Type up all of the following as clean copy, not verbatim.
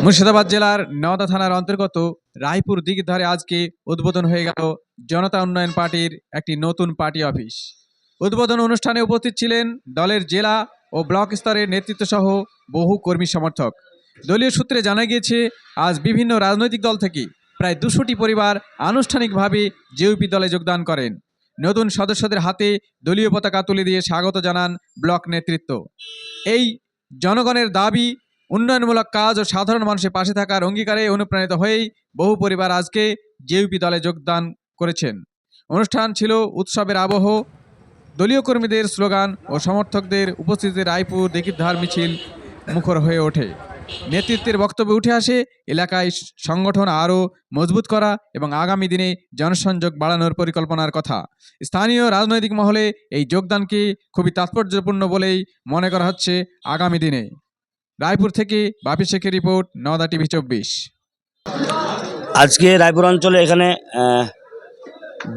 মুর্শিদাবাদ জেলার নওদা থানার অন্তর্গত রায়পুর দিঘির ধারে আজকে উদ্বোধন হয়ে গেল জনতা উন্নয়ন পার্টির একটি নতুন পার্টি অফিস। উদ্বোধন অনুষ্ঠানে উপস্থিত ছিলেন দলের জেলা ও ব্লক স্তরের নেতৃত্ব সহ বহু কর্মী সমর্থক। দলীয় সূত্রে জানা গিয়েছে, আজ বিভিন্ন রাজনৈতিক দল থেকে প্রায় 200টি পরিবার আনুষ্ঠানিকভাবে জেইউপি দলে যোগদান করেন। নতুন সদস্যদের হাতে দলীয় পতাকা তুলে দিয়ে স্বাগত জানান ব্লক নেতৃত্ব। এই জনগণের দাবি, উন্নয়নমূলক কাজ ও সাধারণ মানুষের পাশে থাকার অঙ্গীকারে অনুপ্রাণিত হয়েই বহু পরিবার আজকে জেইউপি দলে যোগদান করেছেন। অনুষ্ঠান ছিল উৎসবের আবহ। দলীয় কর্মীদের স্লোগান ও সমর্থকদের উপস্থিতিতে রায়পুর দিঘির ধার মিছিল মুখর হয়ে ওঠে। নেতৃত্বের বক্তব্যে উঠে আসে এলাকায় সংগঠন আরও মজবুত করা এবং আগামী দিনে জনসংযোগ বাড়ানোর পরিকল্পনার কথা। স্থানীয় রাজনৈতিক মহলে এই যোগদানকে খুবই তাৎপর্যপূর্ণ বলেই মনে করা হচ্ছে আগামী দিনে। রায়পুর থেকে বাপি শেখের রিপোর্ট, নওদা টিভি 24। আজকে রায়পুর অঞ্চলে এখানে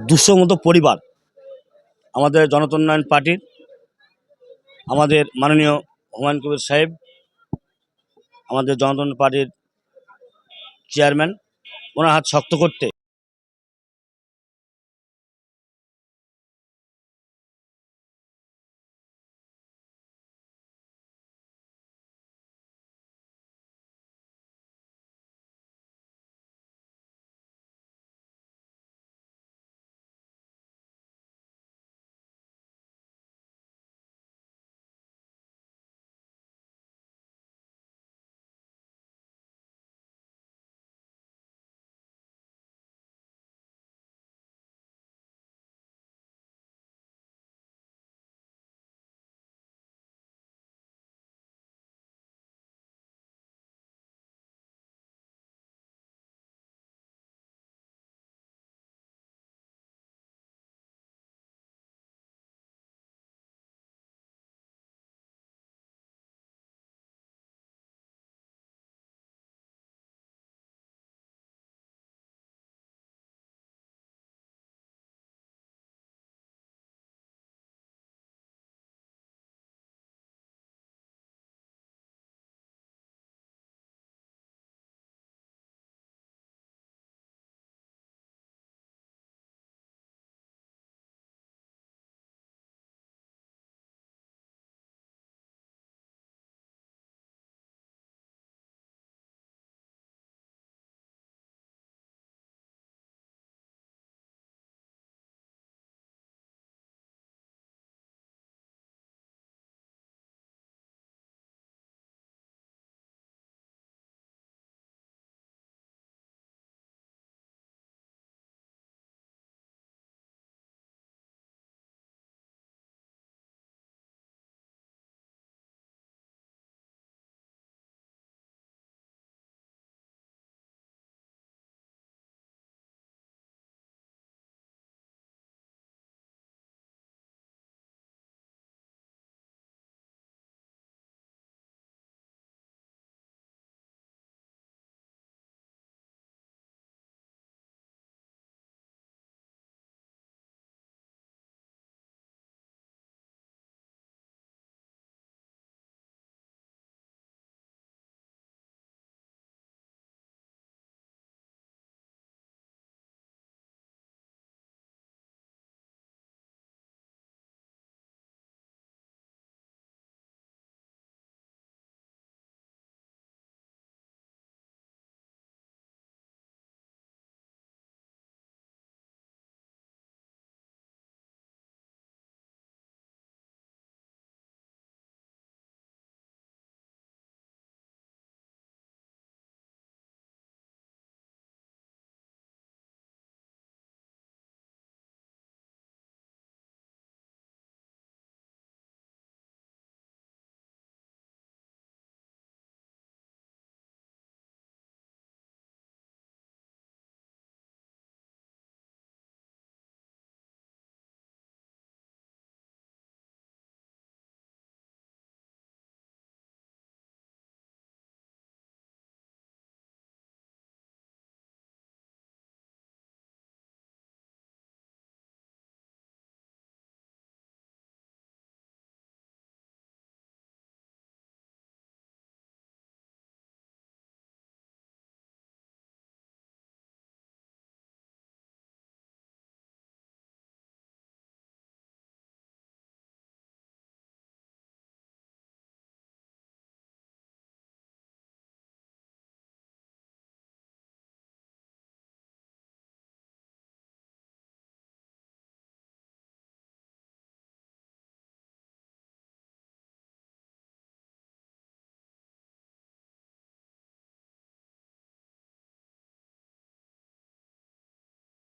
200 মতো পরিবার আমাদের জনতা উন্নয়ন পার্টির, আমাদের মাননীয় হুমায়ুন কবির সাহেব, আমাদের জনতা উন্নয়ন পার্টির চেয়ারম্যান, ওনার হাত শক্ত করতে